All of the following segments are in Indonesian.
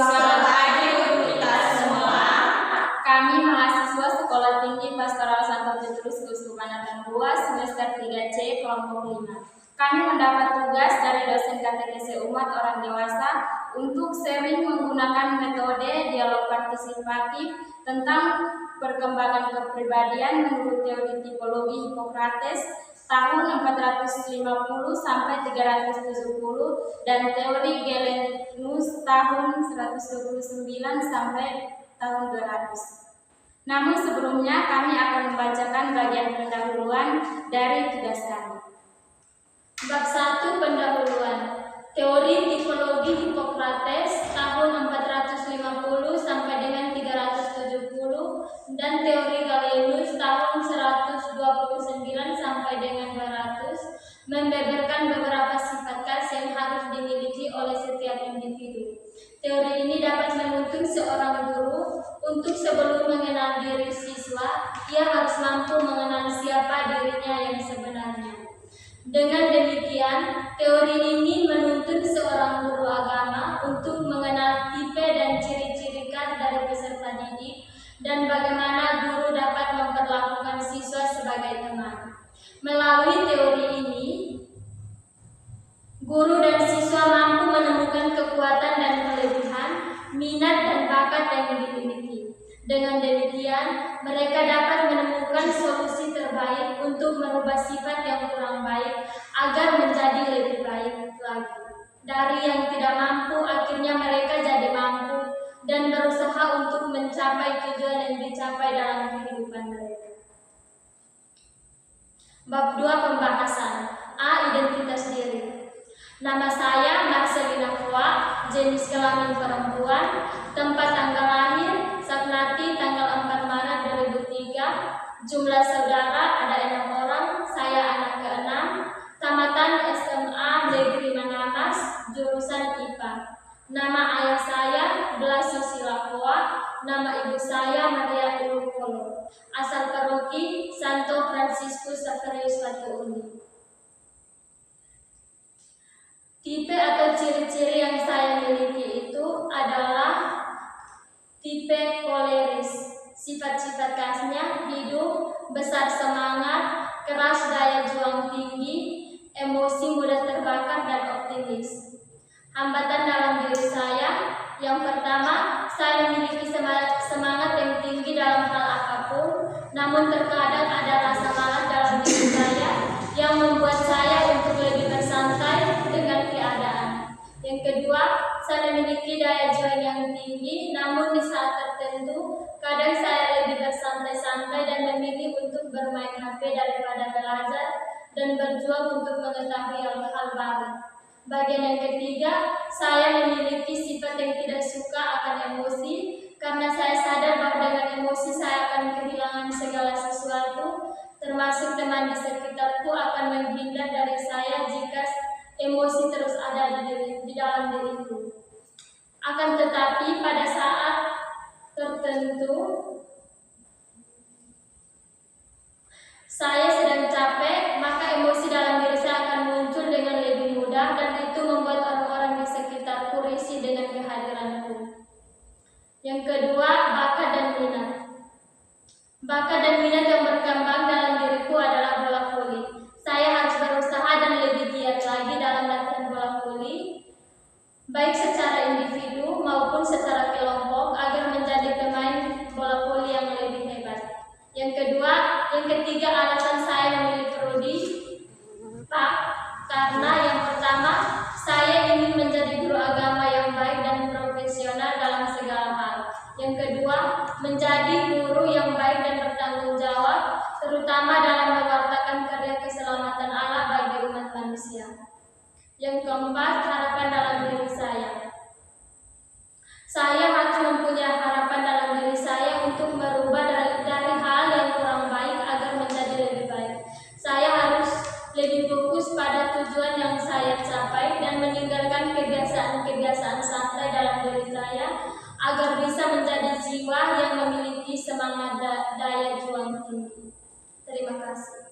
Selamat pagi untuk kita semua. Kami mahasiswa Sekolah Tinggi Pastoral Santo Petrus Kuskupanatan 2 semester 3C kelompok 5. Kami mendapat tugas dari dosen katekese umat orang dewasa untuk sharing menggunakan metode dialog partisipatif tentang perkembangan kepribadian menurut teori tipologi Hippocrates tahun 450 sampai 370 dan teori Galenus tahun 129 sampai tahun 200. Namun sebelumnya kami akan membacakan bagian pendahuluan dari tugas kami. Bab 1 pendahuluan. Teori tipologi Hippocrates tahun 450 sampai dengan 370 dan teori Galenus tahun 129 sampai dengan 200 membeberkan beberapa sifat khas yang harus dimiliki oleh setiap individu. Teori ini dapat menuntun seorang guru untuk sebelum mengenal diri siswa, ia harus mampu mengenal siapa dirinya yang sebenarnya. Dengan demikian, teori ini menuntun seorang guru agama untuk mengenal tipe dan ciri-ciri khas dari peserta didik dan bagaimana guru dapat memperlakukan siswa sebagai teman. Melalui teori ini, guru dan siswa mampu menemukan kekuatan dan kelebihan, minat dan bakat yang dimiliki. Dengan demikian, mereka dapat menemukan solusi terbaik untuk merubah sifat yang kurang baik agar menjadi lebih baik lagi. Dari yang tidak mampu, akhirnya mereka jadi mampu dan berusaha untuk mencapai tujuan yang dicapai dalam kehidupan mereka. Bab 2 pembahasan. A. Identitas diri. Nama saya Marcelina Kua, jenis kelamin perempuan, tempat tanggal lahir Saknati tanggal 4 Maret 2003, jumlah saudara ada 6 orang, saya anak ke-6, tamatan SMA Negeri Manamas, jurusan IPA. Nama ayah saya Blas Susila Kua, nama ibu saya Maria Ulukolo, asal paroki Santo Fransiskus Saverius Batu Uni. Tipe atau ciri-ciri yang saya miliki itu adalah tipe koleris. Sifat-sifat khasnya hidup, besar semangat, keras daya juang tinggi, emosi mudah terbakar dan optimis. Hambatan dalam diri saya, yang pertama, saya memiliki semangat yang tinggi dalam hal apapun, namun terkadang ada rasa malas dalam diri saya yang membuat saya untuk lebih bersantai dengan keadaan. Yang kedua, saya memiliki daya juang yang tinggi, namun di saat tertentu, kadang saya lebih bersantai-santai dan memilih untuk bermain HP daripada belajar dan berjuang untuk mengetahui hal-hal baru. Bagian yang ketiga, saya memiliki sifat yang tidak suka akan emosi, karena saya sadar bahwa dengan emosi saya akan kehilangan segala sesuatu, termasuk teman di sekitarku akan menghindar dari saya jika emosi terus ada di dalam diriku. Akan tetapi pada saat tertentu saya sedang capek, maka emosi dalam diri saya akan muncul dengan lebih mudah dan itu membuat orang-orang di sekitarku risih dengan kehadiranku. Yang kedua, bakat dan minat. Bakat dan minat yang berkembang dalam diriku adalah bola voli. Saya harus berusaha dan lebih giat lagi dalam latihan bola voli, baik secara individu maupun secara kelompok agar menjadi pemain bola voli yang lebih hebat. Yang ketiga alasan saya memilih prodi Pak, karena yang pertama, saya ingin menjadi guru agama yang baik dan profesional dalam segala hal. Yang kedua, menjadi guru yang baik dan bertanggung jawab, terutama dalam mewartakan karya keselamatan Allah bagi umat manusia. Yang keempat, harapan dalam diri saya. Saya harus mempunyai harapan dalam diri saya untuk merubah dari hal yang kurang baik agar menjadi lebih baik. Saya harus lebih fokus pada tujuan yang saya capai dan meninggalkan kebiasaan-kebiasaan santai dalam diri saya agar bisa menjadi jiwa yang memiliki semangat daya juang tinggi. Terima kasih.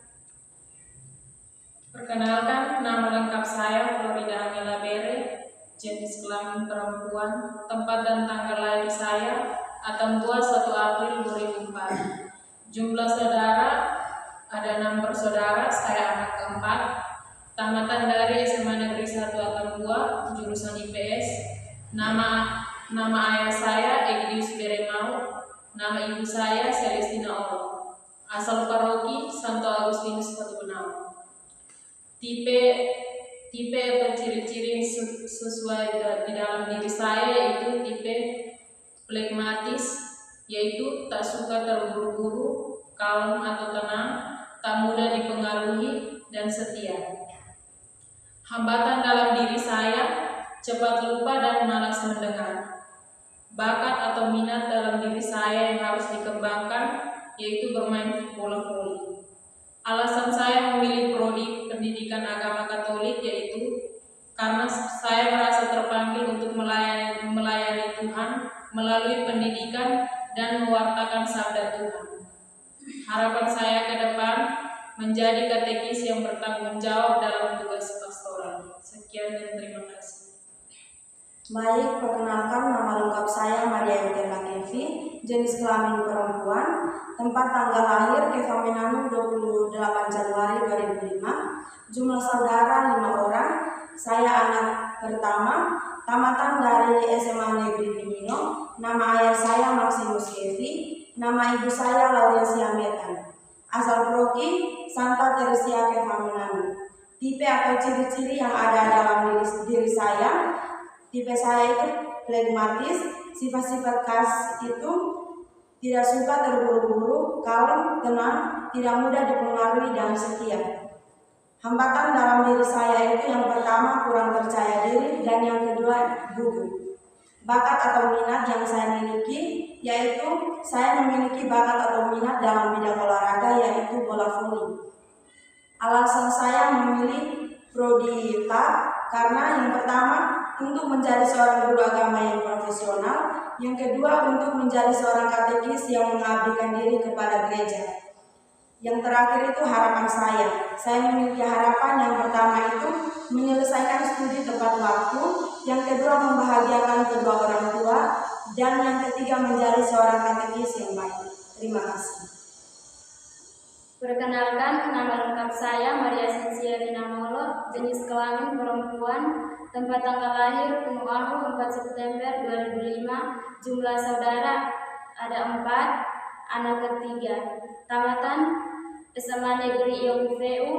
Perkenalkan, nama lengkap saya Florida Angela Bere. jenis kelamin perempuan, tempat dan tanggal lahir saya, Atambua 1 April 2004. Jumlah saudara ada 6 bersaudara, saya anak keempat. Tamatan dari SMA Negeri 1 Atambua, jurusan IPS. Nama ayah saya Egdius Beremau, nama ibu saya Celestina Olo. Asal paroki Santo Agustinus Patubenau. Tipe atau ciri-ciri yang sesuai di dalam diri saya yaitu tipe flegmatis, yaitu tak suka terburu-buru, kalem atau tenang, tak mudah dipengaruhi, dan setia. Hambatan dalam diri saya, cepat lupa dan malas mendengar. Bakat atau minat dalam diri saya yang harus dikembangkan yaitu bermain bola voli. Alasan saya memilih prodi pendidikan agama Katolik yaitu karena saya merasa terpanggil untuk melayani Tuhan melalui pendidikan dan mewartakan sabda Tuhan. Harapan saya ke depan menjadi katekis yang bertanggung jawab dalam tugas pastoral. Sekian dan terima kasih. Baik, perkenalkan nama lengkap saya Maria Yudela Kevi, jenis kelamin perempuan, tempat tanggal lahir Kevamenanu 28 Januari 2005, jumlah saudara 5 orang, saya anak pertama, tamatan dari SMA Negeri Pinino, nama ayah saya Maximus Kevi, nama ibu saya Laurencia Metan, asal paroki Santa Teresia Kevamenanu. Tipe atau ciri-ciri yang ada dalam diri saya, tipe saya itu flegmatis, sifat-sifat khas itu tidak suka terburu-buru, kalem, tenang, tidak mudah dipengaruhi dan setia. Hambatan dalam diri saya itu yang pertama kurang percaya diri dan yang kedua gugup. Bakat atau minat yang saya miliki yaitu saya memiliki bakat atau minat dalam bidang olahraga yaitu bola voli. Alasan saya memilih prodi TAP karena yang pertama untuk menjadi seorang guru agama yang profesional, yang kedua untuk menjadi seorang katekis yang mengabdikan diri kepada gereja. Yang terakhir itu harapan saya memiliki harapan yang pertama itu menyelesaikan studi tepat waktu, yang kedua membahagiakan kedua orang tua, dan yang ketiga menjadi seorang katekis yang baik. Terima kasih. Perkenalkan, nama lengkap saya Maria Cynthia Rinamolo, jenis kelamin perempuan, tempat tanggal lahir Penuahu 4 September 2005, jumlah saudara ada 4, anak ketiga, tamatan SMA Negeri IOPVU,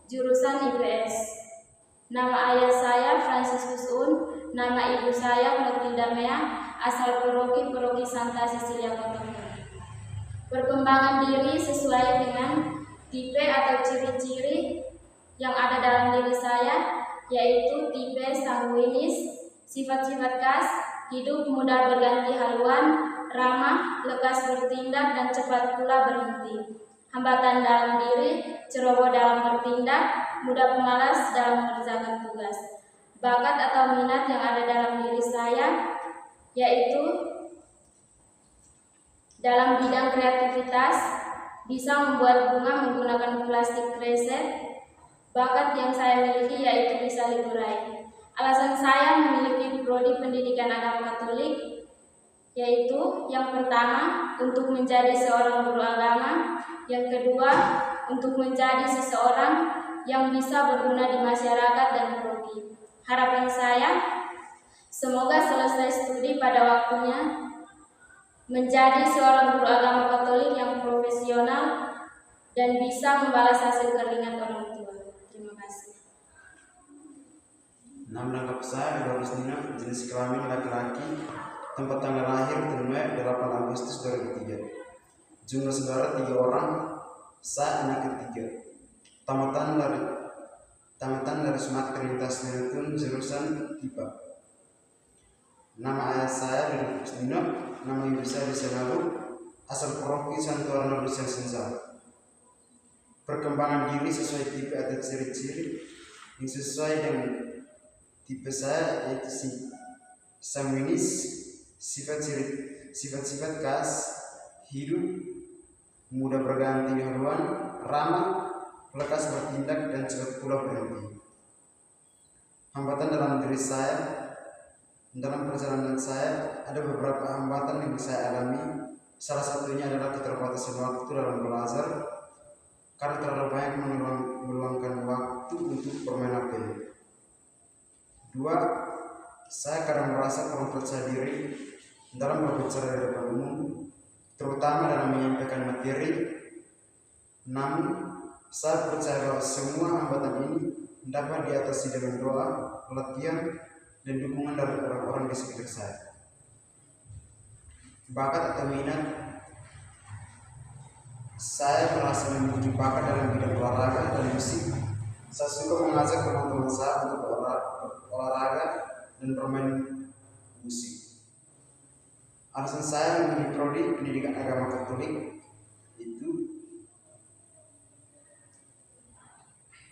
jurusan IPS. Nama ayah saya Franciscus Un, nama ibu saya Clotilda Mea, asal paroki Santa Cecilia Kota. Perkembangan diri sesuai dengan tipe atau ciri-ciri yang ada dalam diri saya, yaitu tipe sanguinis, sifat-sifat khas, hidup mudah berganti haluan, ramah, lekas bertindak, dan cepat pula berhenti. Hambatan dalam diri, ceroboh dalam bertindak, mudah pemalas dalam mengerjakan tugas. Bakat atau minat yang ada dalam diri saya, yaitu dalam bidang kreativitas, bisa membuat bunga menggunakan plastik kresek. Bakat yang saya miliki yaitu bisa liburai. Alasan saya memiliki prodi pendidikan agama Katolik yaitu yang pertama untuk menjadi seorang guru agama, yang kedua untuk menjadi seseorang yang bisa berguna di masyarakat dan paroki. Harapan saya semoga selesai studi pada waktunya, menjadi seorang guru agama Katolik yang profesional dan bisa membalas hasil keringat orang tua. Terima kasih. Nama lengkap saya Agustina, jenis kelamin laki-laki, tempat tanggal lahir 8 Agustus 2003. Jumlah saudara 3 orang, saya anak ketiga. Tamatan dari Sumat Kerintas Menetun, jurusan IPA. Nama ayah saya Agustina, nama ibu saya Desenaru, asal paroki Santo Arnoldo Senza. Perkembangan diri sesuai tipe atau ciri-ciri yang sesuai dengan tipe saya yaitu sanguinis, sifat-sifat khas, hidup mudah berganti haluan, ramah, lekas bertindak, dan cepat pula berhenti. Hambatan dalam diri saya Dalam perjalanan saya ada beberapa hambatan yang saya alami. Salah satunya adalah keterbatasan waktu dalam belajar karena terlalu banyak meluangkan waktu untuk bermain HP. Dua, saya kadang merasa kurang percaya diri dalam berbicara di depan umum, terutama dalam menyampaikan materi. Namun, saya percaya bahwa semua hambatan ini dapat diatasi dengan doa, latihan, dan dukungan dari orang-orang di sekitar saya. Bakat atau minat, saya merasa memiliki bakat dalam bidang olahraga dan musik. Saya suka mengajak teman-teman saya untuk olahraga dan bermain musik. Alasan saya memilih prodi pendidikan agama Katolik itu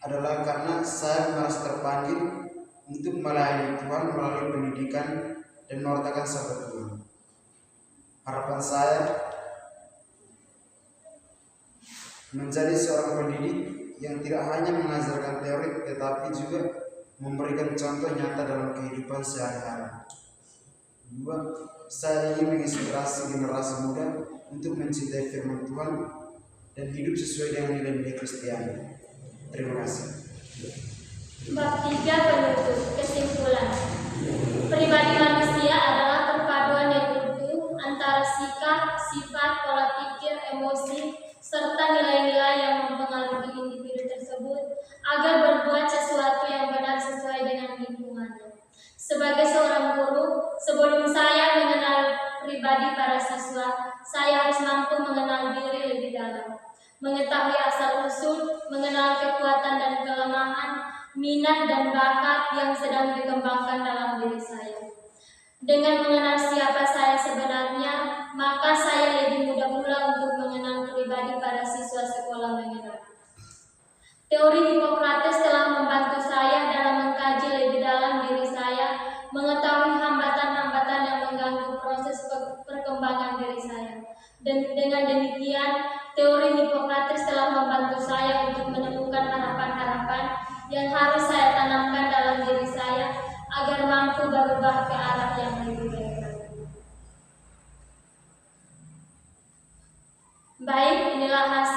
adalah karena saya merasa terpanggil untuk melayani Tuhan melalui pendidikan dan mewartakan sabda Tuhan. Harapan saya menjadi seorang pendidik yang tidak hanya mengajarkan teori tetapi juga memberikan contoh nyata dalam kehidupan sehari-hari. Dua, saya ingin menginspirasi generasi muda untuk mencintai firman Tuhan dan hidup sesuai dengan nilai-nilai Kristiani. Terima kasih. Bab 3 penutup. Kesimpulan. Pribadi manusia adalah perpaduan yang utuh antara sikap, sifat, pola pikir, emosi, serta nilai-nilai yang mempengaruhi individu tersebut agar berbuat sesuatu yang benar sesuai dengan lingkungannya. Sebagai seorang guru, sebelum saya mengenal pribadi para siswa, saya harus mampu mengenal diri lebih dalam, mengetahui asal-usul, mengenal kekuatan dan kelemahan, minat dan bakat yang sedang dikembangkan dalam diri saya. Dengan mengenal siapa saya sebenarnya, maka saya lebih mudah pula untuk mengenal pribadi para siswa sekolah menengah. Teori Hippocrates telah membantu saya dalam mengkaji lebih dalam diri saya, mengetahui hambatan-hambatan yang mengganggu proses perkembangan diri saya. Dan dengan demikian, teori Hippocrates telah membantu saya untuk menemukan harapan-harapan yang harus saya tanamkan dalam diri saya agar mampu berubah ke arah yang lebih baik. Baik, inilah hasil